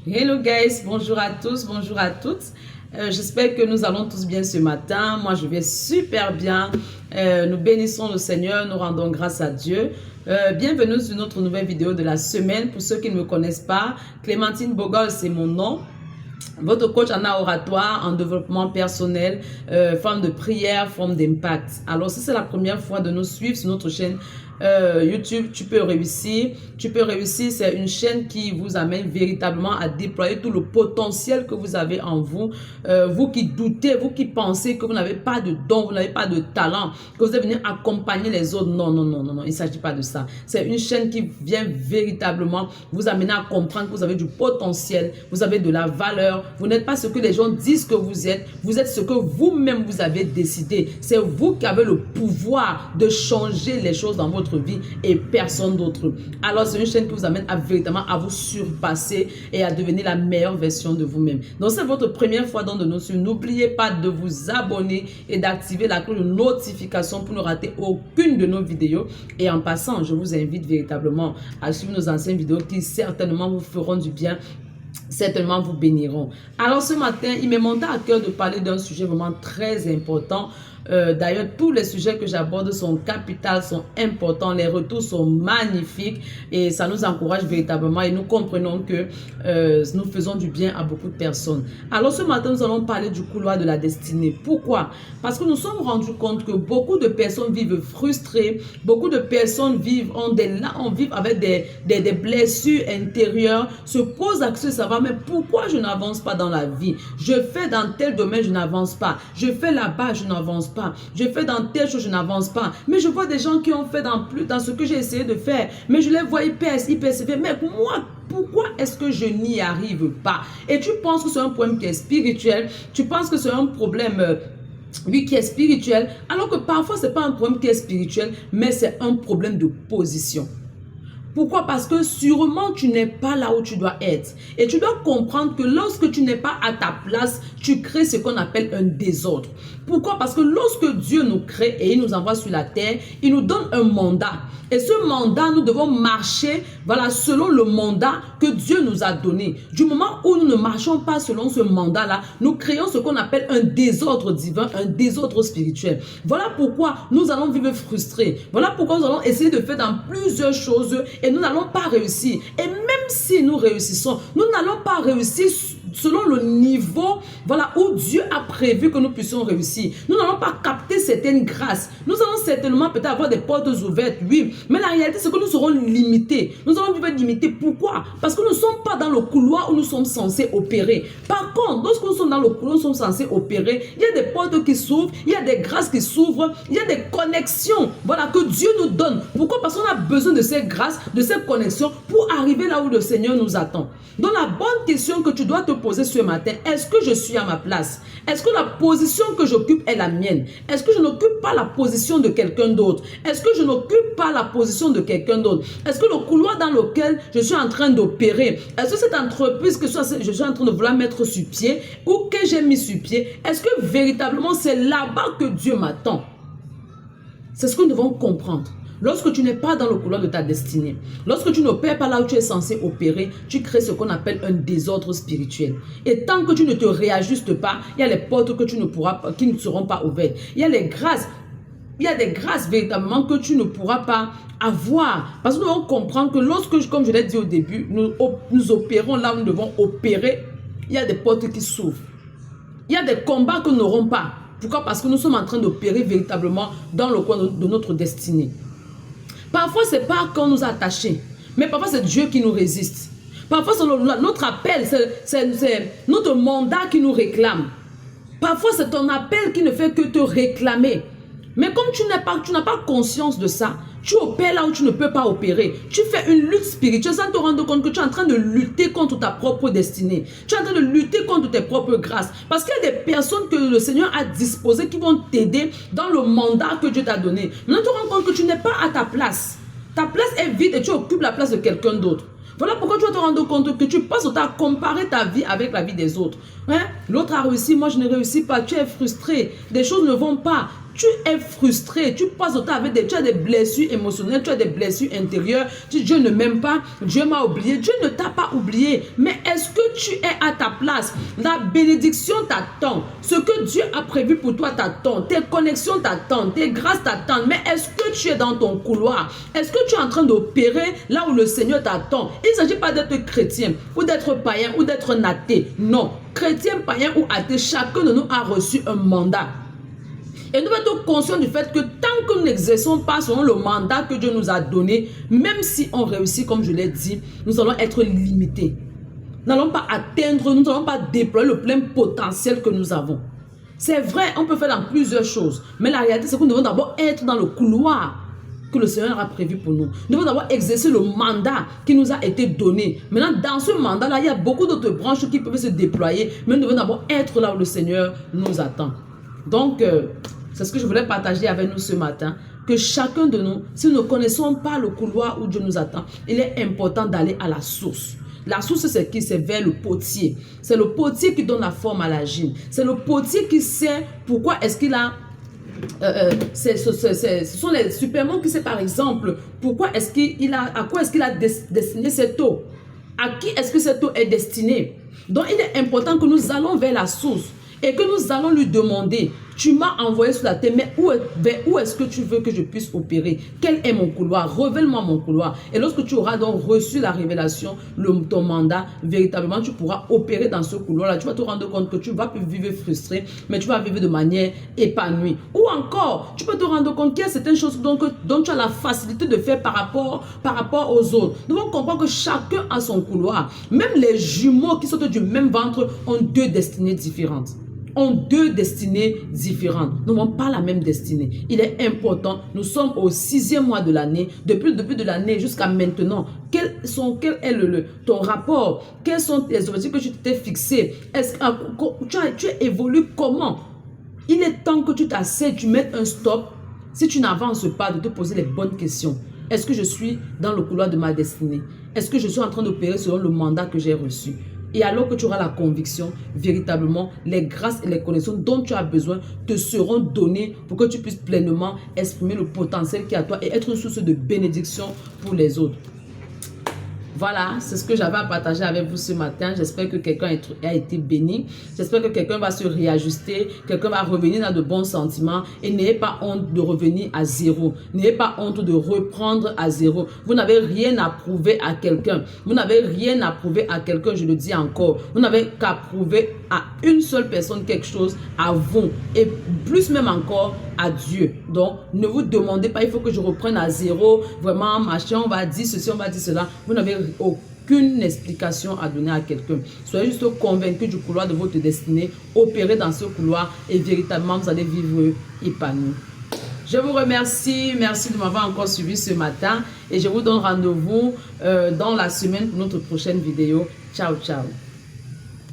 Hello guys, bonjour à tous, bonjour à toutes. J'espère que nous allons tous bien ce matin. Moi, je vais super bien. Nous bénissons le Seigneur, nous rendons grâce à Dieu. Bienvenue sur notre nouvelle vidéo de la semaine. Pour ceux qui ne me connaissent pas, Clémentine Bogol, c'est mon nom. Votre coach en art oratoire, en développement personnel, forme de prière, forme d'impact. Alors, si c'est la première fois de nous suivre sur notre chaîne YouTube, tu peux réussir. Tu peux réussir, c'est une chaîne qui vous amène véritablement à déployer tout le potentiel que vous avez en vous. Vous qui doutez, vous qui pensez que vous n'avez pas de don, vous n'avez pas de talent, que vous êtes venu accompagner les autres. Non, non, non, non, non, il ne s'agit pas de ça. C'est une chaîne qui vient véritablement vous amener à comprendre que vous avez du potentiel, vous avez de la valeur. Vous n'êtes pas ce que les gens disent que vous êtes ce que vous-même vous avez décidé. C'est vous qui avez le pouvoir de changer les choses dans votre vie et personne d'autre. Alors c'est une chaîne qui vous amène à véritablement à vous surpasser et à devenir la meilleure version de vous-même. Donc c'est votre première fois dans de nos suivre. N'oubliez pas de vous abonner et d'activer la cloche de notification pour ne rater aucune de nos vidéos. Et en passant, je vous invite véritablement à suivre nos anciennes vidéos qui certainement vous feront du bien, certainement vous béniront. Alors ce matin, il m'est monté à cœur de parler d'un sujet vraiment très important. D'ailleurs, tous les sujets que j'aborde sont capitaux, sont importants, les retours sont magnifiques et ça nous encourage véritablement et nous comprenons que nous faisons du bien à beaucoup de personnes. Alors ce matin, nous allons parler du couloir de la destinée. Pourquoi? Parce que nous sommes rendus compte que beaucoup de personnes vivent frustrées, beaucoup de personnes vivent avec des blessures intérieures, se posent la question de savoir mais pourquoi je n'avance pas dans la vie? Je fais dans tel domaine, je n'avance pas. Je fais là-bas, je n'avance pas. Je fais dans telle chose, je n'avance pas. Mais je vois des gens qui ont fait dans ce que j'ai essayé de faire. Mais je les vois, ils persévèrent. Mais moi, pourquoi est-ce que je n'y arrive pas? Et tu penses que c'est un problème qui est spirituel. Tu penses que c'est un problème oui, qui est spirituel. Alors que parfois, ce n'est pas un problème qui est spirituel, mais c'est un problème de position. Pourquoi? Parce que sûrement tu n'es pas là où tu dois être. Et tu dois comprendre que lorsque tu n'es pas à ta place, tu crées ce qu'on appelle un désordre. Pourquoi? Parce que lorsque Dieu nous crée et il nous envoie sur la terre, il nous donne un mandat. Et ce mandat, nous devons marcher, voilà, selon le mandat que Dieu nous a donné. Du moment où nous ne marchons pas selon ce mandat-là, nous créons ce qu'on appelle un désordre divin, un désordre spirituel. Voilà pourquoi nous allons vivre frustrés. Voilà pourquoi nous allons essayer de faire dans plusieurs choses et nous n'allons pas réussir. Et même si nous réussissons, nous n'allons pas réussir selon le niveau, voilà, où Dieu a prévu que nous puissions réussir. Nous n'allons pas capter certaines grâces. Nous allons certainement peut-être avoir des portes ouvertes, oui. Mais la réalité, c'est que nous serons limités. Nous allons vivre limités. Pourquoi? Parce que nous ne sommes pas dans le couloir où nous sommes censés opérer. Par contre, lorsque nous sommes dans le couloir où nous sommes censés opérer, il y a des portes qui s'ouvrent, il y a des grâces qui s'ouvrent, il y a des connexions, voilà, que Dieu nous donne. Pourquoi? Parce qu'on a besoin de ces grâces, de ces connexions pour arriver là où le Seigneur nous attend. Donc la bonne question que tu dois te poser ce matin, est-ce que je suis à ma place? Est-ce que la position que j'occupe est la mienne? Est-ce que je n'occupe pas la position de quelqu'un d'autre? Est-ce que je n'occupe pas la position de quelqu'un d'autre? Est-ce que le couloir dans lequel je suis en train d'opérer, est-ce que cette entreprise que je suis en train de vouloir mettre sur pied ou que j'ai mis sur pied, est-ce que véritablement c'est là-bas que Dieu m'attend? C'est ce que nous devons comprendre. Lorsque tu n'es pas dans le couloir de ta destinée, lorsque tu n'opères pas là où tu es censé opérer, tu crées ce qu'on appelle un désordre spirituel. Et tant que tu ne te réajustes pas, il y a les portes que qui ne seront pas ouvertes. Il y a des grâces véritablement que tu ne pourras pas avoir. Parce que nous devons comprendre que lorsque, comme je l'ai dit au début, nous opérons là où nous devons opérer, il y a des portes qui s'ouvrent. Il y a des combats que nous n'aurons pas. Pourquoi? Parce que nous sommes en train d'opérer véritablement dans le coin de notre destinée. Parfois, ce n'est pas qu'on nous a attachés, mais parfois, c'est Dieu qui nous résiste. Parfois, c'est notre appel, c'est notre mandat qui nous réclame. Parfois, c'est ton appel qui ne fait que te réclamer. Mais comme tu n'as pas conscience de ça, tu opères là où tu ne peux pas opérer. Tu fais une lutte spirituelle sans te rendre compte que tu es en train de lutter contre ta propre destinée. Tu es en train de lutter contre tes propres grâces. Parce qu'il y a des personnes que le Seigneur a disposées qui vont t'aider dans le mandat que Dieu t'a donné. Maintenant, tu te rends compte que tu n'es pas à ta place. Ta place est vide et tu occupes la place de quelqu'un d'autre. Voilà pourquoi tu vas te rendre compte que tu passes à comparer ta vie avec la vie des autres. Hein? L'autre a réussi, moi je ne réussis pas. Tu es frustré, des choses ne vont pas. tu es frustré, tu passes au temps avec tu as des blessures émotionnelles, tu as des blessures intérieures, Dieu ne m'aime pas, Dieu m'a oublié, Dieu ne t'a pas oublié, mais est-ce que tu es à ta place? La bénédiction t'attend, ce que Dieu a prévu pour toi t'attend, tes connexions t'attendent, tes grâces t'attendent, mais est-ce que tu es dans ton couloir? Est-ce que tu es en train d'opérer là où le Seigneur t'attend? Il ne s'agit pas d'être chrétien, ou d'être païen, ou d'être athée, non. Chrétien, païen ou athée, chacun de nous a reçu un mandat. Et nous devons être conscients du fait que tant que nous n'exerçons pas selon le mandat que Dieu nous a donné, même si on réussit, comme je l'ai dit, nous allons être limités. Nous n'allons pas atteindre, nous n'allons pas déployer le plein potentiel que nous avons. C'est vrai, on peut faire dans plusieurs choses, mais la réalité, c'est que nous devons d'abord être dans le couloir que le Seigneur a prévu pour nous. Nous devons d'abord exercer le mandat qui nous a été donné. Maintenant, dans ce mandat-là, il y a beaucoup d'autres branches qui peuvent se déployer, mais nous devons d'abord être là où le Seigneur nous attend. Donc, c'est ce que je voulais partager avec nous ce matin, que chacun de nous, si nous ne connaissons pas le couloir où Dieu nous attend, il est important d'aller à la source. La source, c'est qui? C'est vers le potier. C'est le potier qui donne la forme à l'argile. C'est le potier qui sait pourquoi est-ce qu'il a... ce sont les supermans qui sait par exemple pourquoi est-ce qu'il a... À quoi est-ce qu'il a destiné cette eau? À qui est-ce que cette eau est destinée? Donc, il est important que nous allons vers la source et que nous allons lui demander, tu m'as envoyé sur la terre, mais où est-ce que tu veux que je puisse opérer? Quel est mon couloir? Révèle-moi mon couloir. Et lorsque tu auras donc reçu la révélation, ton mandat, véritablement, tu pourras opérer dans ce couloir-là. Tu vas te rendre compte que tu ne vas plus vivre frustré, mais tu vas vivre de manière épanouie. Ou encore, tu peux te rendre compte qu'il y a certaines choses dont tu as la facilité de faire par rapport aux autres. Nous devons comprendre que chacun a son couloir. Même les jumeaux qui sortent du même ventre ont deux destinées différentes. Ont deux destinées différentes. Nous n'avons pas la même destinée. Il est important, nous sommes au 6e mois de l'année, depuis le début de l'année jusqu'à maintenant. Quel est ton rapport? Quels sont les objectifs que tu t'es fixés? Tu évolues comment? Il est temps que tu t'asseyes, tu mettes un stop. Si tu n'avances pas, de te poser les bonnes questions. Est-ce que je suis dans le couloir de ma destinée? Est-ce que je suis en train d'opérer selon le mandat que j'ai reçu? Et alors que tu auras la conviction, véritablement, les grâces et les connexions dont tu as besoin te seront données pour que tu puisses pleinement exprimer le potentiel qui est à toi et être une source de bénédiction pour les autres. Voilà, c'est ce que j'avais à partager avec vous ce matin. J'espère que quelqu'un a été béni. J'espère que quelqu'un va se réajuster, quelqu'un va revenir dans de bons sentiments. Et n'ayez pas honte de revenir à zéro. N'ayez pas honte de reprendre à zéro. Vous n'avez rien à prouver à quelqu'un. Vous n'avez rien à prouver à quelqu'un, je le dis encore. Vous n'avez qu'à prouver à une seule personne quelque chose, à vous. Et plus même encore à Dieu. Donc, ne vous demandez pas, il faut que je reprenne à zéro. Vraiment, machin, on va dire ceci, on va dire cela. Vous n'avez aucune explication à donner à quelqu'un. Soyez juste convaincu du couloir de votre destinée. Opérez dans ce couloir et véritablement, vous allez vivre épanoui. Je vous remercie. Merci de m'avoir encore suivi ce matin. Et je vous donne rendez-vous dans la semaine pour notre prochaine vidéo. Ciao, ciao.